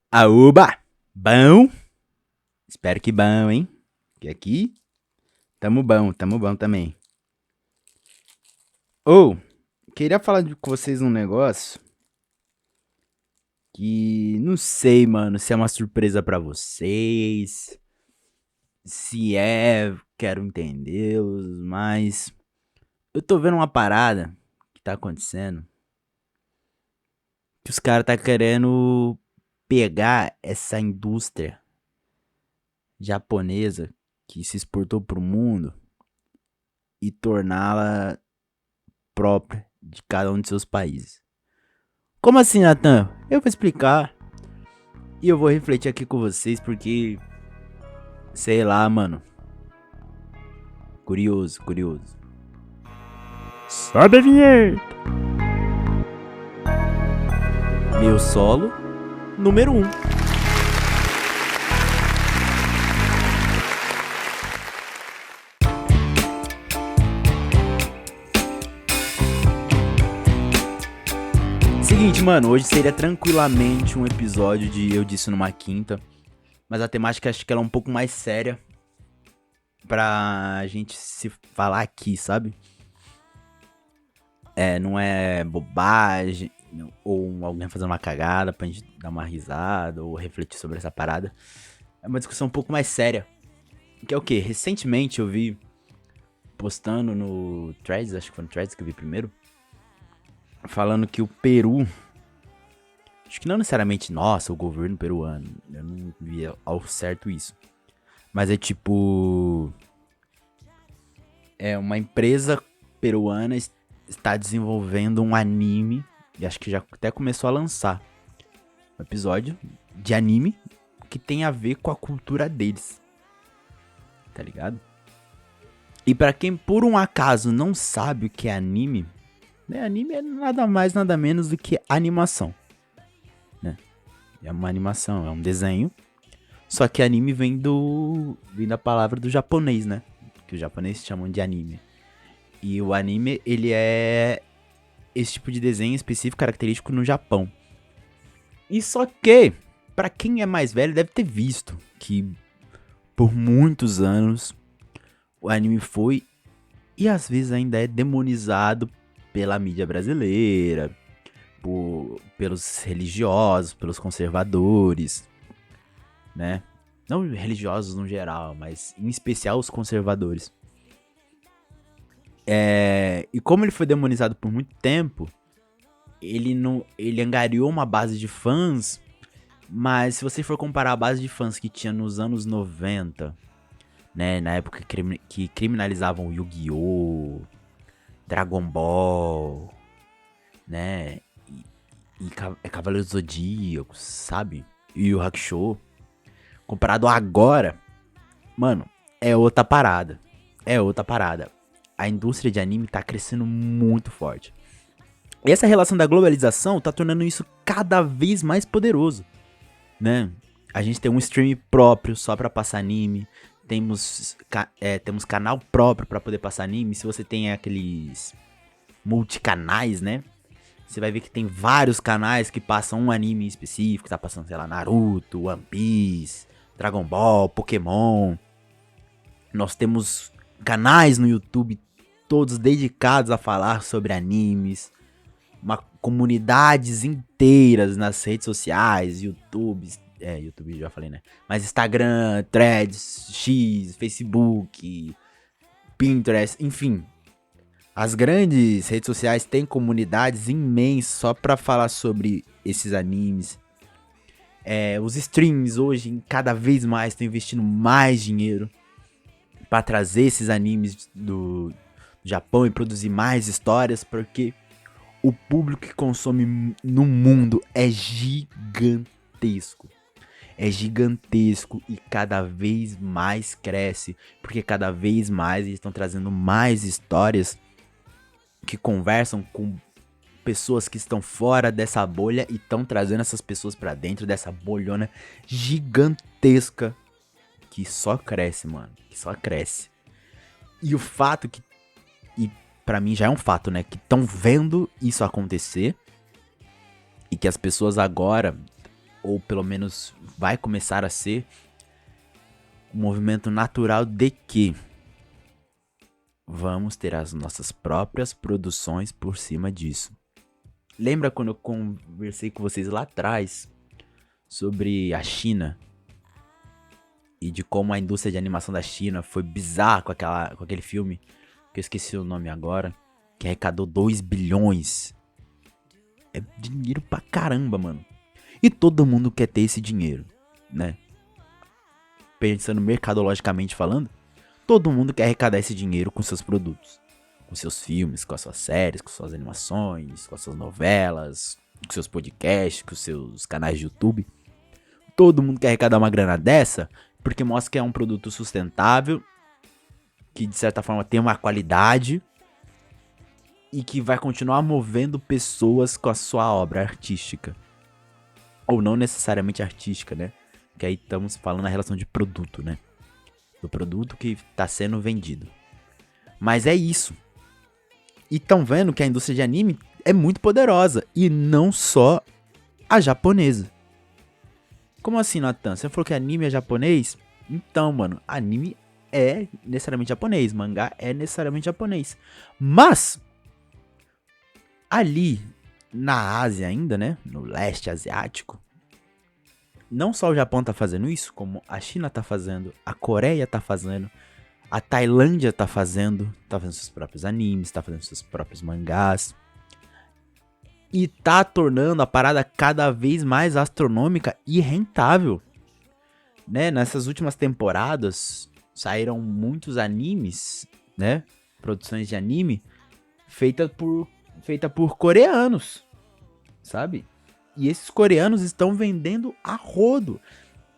Aoba! Bom? Espero que bom, hein? Que aqui tamo bom também. Ou, queria falar com vocês um negócio que não sei, mano, se é uma surpresa pra vocês, se é, quero entendê-los, mas eu tô vendo uma parada que tá acontecendo que os caras tá querendo pegar essa indústria japonesa que se exportou pro mundo e torná-la própria de cada um de seus países. Como assim, Natan? Eu vou explicar e eu vou refletir aqui com vocês porque, sei lá, mano. Curioso, curioso. Sobe a vinheta! Meu solo número 1. Seguinte, mano, hoje seria tranquilamente um episódio de Eu Disse Numa Quinta, mas a temática acho que ela é um pouco mais séria pra gente se falar aqui, sabe? Não é bobagem ou alguém fazendo uma cagada pra gente dar uma risada ou refletir sobre essa parada. É uma discussão um pouco mais séria. Que é o quê? Recentemente eu vi postando no Threads, acho que foi no Threads que eu vi primeiro, falando que o Peru, acho que não necessariamente, nossa, o governo peruano, eu não via ao certo isso, mas é tipo, é uma empresa peruana está desenvolvendo um anime, e acho que já até começou a lançar um episódio de anime que tem a ver com a cultura deles, tá ligado? E pra quem por um acaso não sabe o que é anime, né? Anime é nada mais, nada menos do que animação, né? É uma animação, é um desenho. Só que anime vem da palavra do japonês, né? Que os japoneses chamam de anime. E o anime, ele é esse tipo de desenho específico, característico no Japão. E só que, pra quem é mais velho, deve ter visto que por muitos anos o anime foi e às vezes ainda é demonizado pela mídia brasileira, pelos religiosos, pelos conservadores, né? Não religiosos no geral, mas em especial os conservadores. E como ele foi demonizado por muito tempo, ele angariou uma base de fãs, mas se você for comparar a base de fãs que tinha nos anos 90, né, na época que criminalizavam Yu-Gi-Oh!, Dragon Ball, né, e Cavaleiros Zodíacos, sabe? E o Hakusho, comparado a agora, mano, é outra parada. É outra parada. A indústria de anime tá crescendo muito forte. E essa relação da globalização tá tornando isso cada vez mais poderoso, né? A gente tem um stream próprio só pra passar anime. Temos canal próprio pra poder passar anime. Se você tem aqueles multicanais, né? Você vai ver que tem vários canais que passam um anime específico. Tá passando, sei lá, Naruto, One Piece, Dragon Ball, Pokémon. Nós temos canais no YouTube todos dedicados a falar sobre animes. Comunidades inteiras nas redes sociais, YouTube já falei, né? Mas Instagram, Threads, X, Facebook, Pinterest, enfim. As grandes redes sociais têm comunidades imensas só pra falar sobre esses animes. Os streams hoje, cada vez mais, estão investindo mais dinheiro pra trazer esses animes do Japão e produzir mais histórias, porque o público que consome no mundo é gigantesco. É gigantesco e cada vez mais cresce, porque cada vez mais eles estão trazendo mais histórias que conversam com pessoas que estão fora dessa bolha e estão trazendo essas pessoas pra dentro dessa bolhona gigantesca que só cresce, mano, que só cresce. E o fato que, e pra mim já é um fato, né, que estão vendo isso acontecer e que as pessoas agora ou pelo menos vai começar a ser, um movimento natural de que vamos ter as nossas próprias produções por cima disso. Lembra quando eu conversei com vocês lá atrás sobre a China e de como a indústria de animação da China foi bizarra com aquele filme, que eu esqueci o nome agora, que arrecadou 2 bilhões. É dinheiro pra caramba, mano. E todo mundo quer ter esse dinheiro, né? Pensando mercadologicamente falando, todo mundo quer arrecadar esse dinheiro com seus produtos. Com seus filmes, com as suas séries, com suas animações, com as suas novelas, com seus podcasts, com seus canais de YouTube. Todo mundo quer arrecadar uma grana dessa, porque mostra que é um produto sustentável, que de certa forma tem uma qualidade e que vai continuar movendo pessoas com a sua obra artística. Ou não necessariamente artística, né? Que aí estamos falando na relação de produto, né? Do produto que está sendo vendido. Mas é isso. E estão vendo que a indústria de anime é muito poderosa. E não só a japonesa. Como assim, Nathan? Você falou que anime é japonês? Então, mano, anime é necessariamente japonês. Mangá é necessariamente japonês. Mas, ali na Ásia ainda, né? No leste asiático. Não só o Japão tá fazendo isso, como a China tá fazendo, a Coreia tá fazendo, a Tailândia tá fazendo seus próprios animes, tá fazendo seus próprios mangás. E tá tornando a parada cada vez mais astronômica e rentável. Né? Nessas últimas temporadas, saíram muitos animes, né? Produções de anime, feita por coreanos, sabe? E esses coreanos estão vendendo a rodo.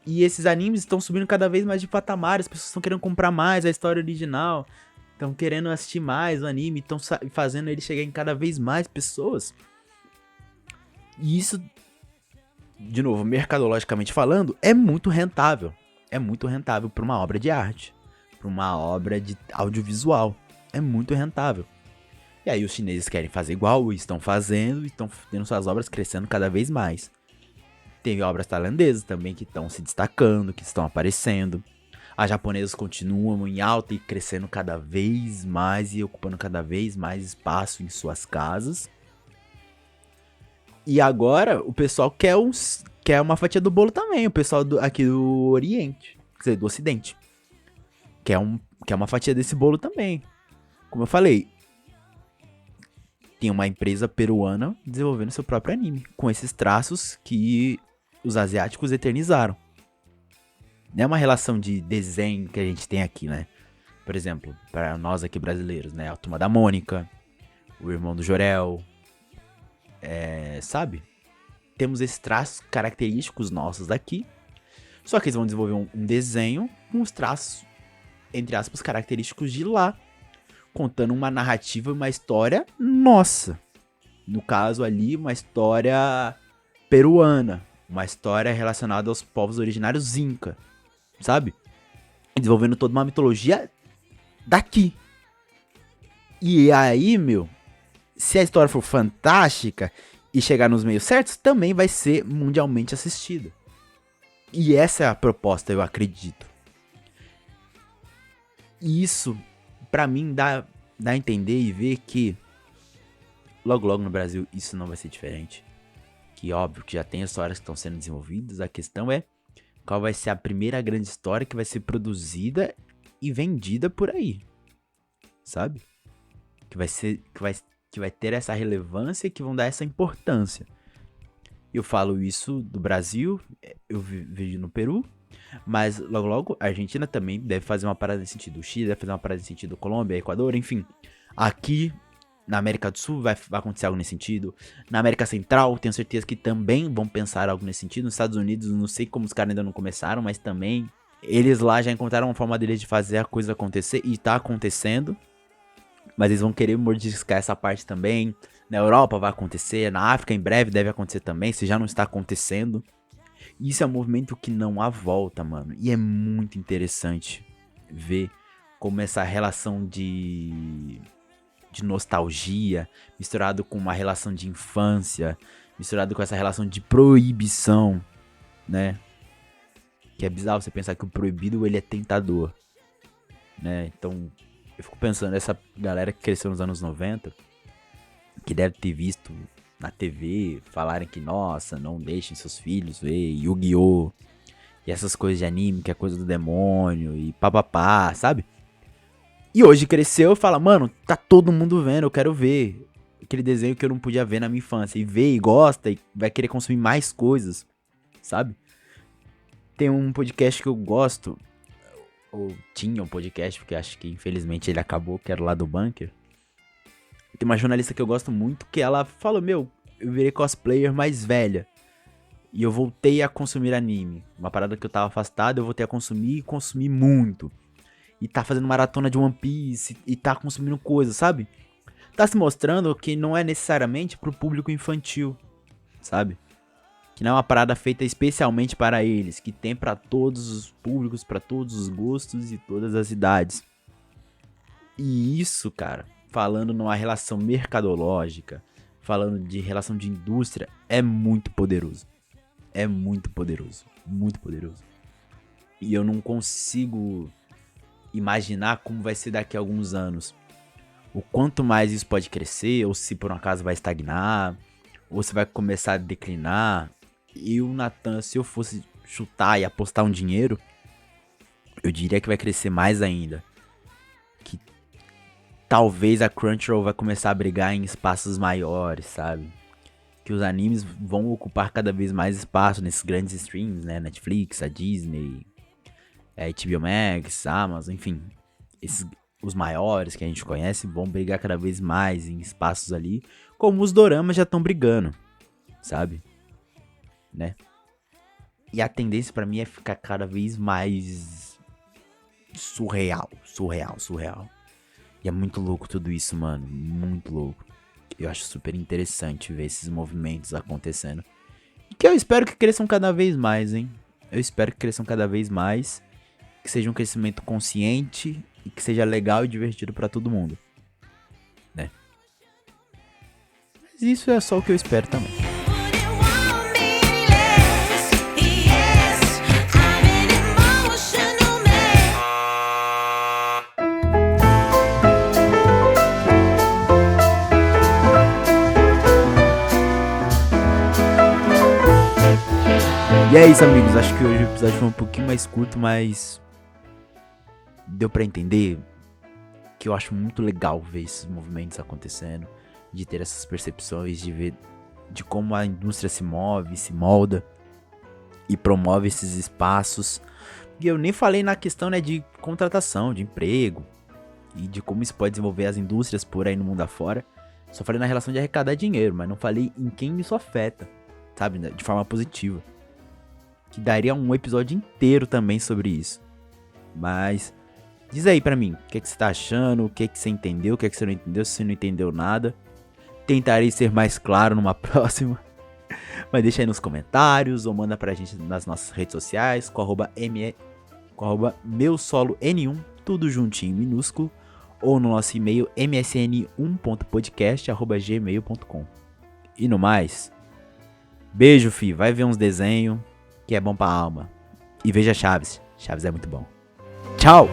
E esses animes estão subindo cada vez mais de patamar. As pessoas estão querendo comprar mais a história original. Estão querendo assistir mais o anime. Estão fazendo ele chegar em cada vez mais pessoas. E isso, de novo, mercadologicamente falando, é muito rentável. É muito rentável para uma obra de arte. Para uma obra de audiovisual. É muito rentável. E aí os chineses querem fazer igual, estão fazendo, estão tendo suas obras crescendo cada vez mais. Tem obras tailandesas também que estão se destacando, que estão aparecendo. As japonesas continuam em alta e crescendo cada vez mais e ocupando cada vez mais espaço em suas casas. E agora o pessoal quer uma fatia do bolo também, o pessoal aqui do Oriente, quer dizer, do Ocidente. Quer uma fatia desse bolo também. Como eu falei, tem uma empresa peruana desenvolvendo seu próprio anime, com esses traços que os asiáticos eternizaram. Não é uma relação de desenho que a gente tem aqui, né? Por exemplo, para nós aqui brasileiros, né? A Turma da Mônica, o Irmão do Jorel, sabe? Temos esses traços característicos nossos daqui, só que eles vão desenvolver um desenho com os traços, entre aspas, característicos de lá, contando uma narrativa, uma história nossa. No caso ali, uma história peruana. Uma história relacionada aos povos originários Inca. Sabe? Desenvolvendo toda uma mitologia daqui. E aí, meu, se a história for fantástica e chegar nos meios certos, também vai ser mundialmente assistida. E essa é a proposta, eu acredito. E isso, pra mim, dá a entender e ver que logo logo no Brasil isso não vai ser diferente. Que óbvio que já tem histórias que estão sendo desenvolvidas. A questão é qual vai ser a primeira grande história que vai ser produzida e vendida por aí. Sabe? Que vai ter essa relevância e que vão dar essa importância. Eu falo isso do Brasil, eu vivo no Peru, mas logo logo a Argentina também deve fazer uma parada nesse sentido. O Chile deve fazer uma parada nesse sentido. Colômbia, Equador, enfim. Aqui na América do Sul vai acontecer algo nesse sentido. Na América Central, tenho certeza que também vão pensar algo nesse sentido. Nos Estados Unidos, não sei como os caras ainda não começaram, mas também eles lá já encontraram uma forma deles de fazer a coisa acontecer e tá acontecendo. Mas eles vão querer mordiscar essa parte também. Na Europa vai acontecer, na África em breve deve acontecer também, se já não está acontecendo. Isso é um movimento que não há volta, mano. E é muito interessante ver como essa relação de nostalgia, misturado com uma relação de infância, misturado com essa relação de proibição, né? Que é bizarro você pensar que o proibido, ele é tentador, né? Então, eu fico pensando, essa galera que cresceu nos anos 90, que deve ter visto na TV falarem que, nossa, não deixem seus filhos ver Yu-Gi-Oh! E essas coisas de anime, que é coisa do demônio, e papapá, sabe? E hoje cresceu e fala, mano, tá todo mundo vendo, eu quero ver. Aquele desenho que eu não podia ver na minha infância. E vê e gosta e vai querer consumir mais coisas, sabe? Tem um podcast que eu gosto, ou tinha um podcast, porque acho que infelizmente ele acabou, que era lá do Bunker. Tem uma jornalista que eu gosto muito, que ela falou, meu, eu virei cosplayer mais velha. E eu voltei a consumir anime. Uma parada que eu tava afastado, eu voltei a consumir e consumir muito. E tá fazendo maratona de One Piece e tá consumindo coisas, sabe? Tá se mostrando que não é necessariamente pro público infantil, sabe? Que não é uma parada feita especialmente para eles, que tem pra todos os públicos, pra todos os gostos e todas as idades. E isso, cara, falando numa relação mercadológica, falando de relação de indústria, é muito poderoso. É muito poderoso, muito poderoso. E eu não consigo imaginar como vai ser daqui a alguns anos. O quanto mais isso pode crescer, ou se por um acaso vai estagnar, ou se vai começar a declinar. Eu, Nathan, se eu fosse chutar e apostar um dinheiro, eu diria que vai crescer mais ainda. Que talvez a Crunchyroll vai começar a brigar em espaços maiores, sabe? Que os animes vão ocupar cada vez mais espaço nesses grandes streams, né? Netflix, a Disney, a HBO Max, Amazon, enfim. Os maiores que a gente conhece vão brigar cada vez mais em espaços ali, como os doramas já estão brigando, sabe? Né? E a tendência pra mim é ficar cada vez mais surreal. E é muito louco tudo isso, mano. Muito louco. Eu acho super interessante ver esses movimentos acontecendo. E que eu espero que cresçam cada vez mais, hein? Eu espero que cresçam cada vez mais. Que seja um crescimento consciente e que seja legal e divertido pra todo mundo, né? Mas isso é só o que eu espero também. E é isso, amigos, acho que hoje o episódio foi um pouquinho mais curto, mas deu pra entender que eu acho muito legal ver esses movimentos acontecendo, de ter essas percepções, de ver de como a indústria se move, se molda e promove esses espaços. E eu nem falei na questão, né, de contratação, de emprego e de como isso pode desenvolver as indústrias por aí no mundo afora. Só falei na relação de arrecadar dinheiro, mas não falei em quem isso afeta, sabe, de forma positiva. Que daria um episódio inteiro também sobre isso. Mas diz aí pra mim, o que você tá achando, o que você entendeu, o que você não entendeu, se você não entendeu nada. Tentarei ser mais claro numa próxima. Mas deixa aí nos comentários ou manda pra gente nas nossas redes sociais com arroba meusolo_n1, tudo juntinho, minúsculo. Ou no nosso e-mail msn1.podcast@gmail.com. E no mais, beijo, fi, vai ver uns desenhos que é bom pra alma. E veja Chaves. Chaves é muito bom. Tchau!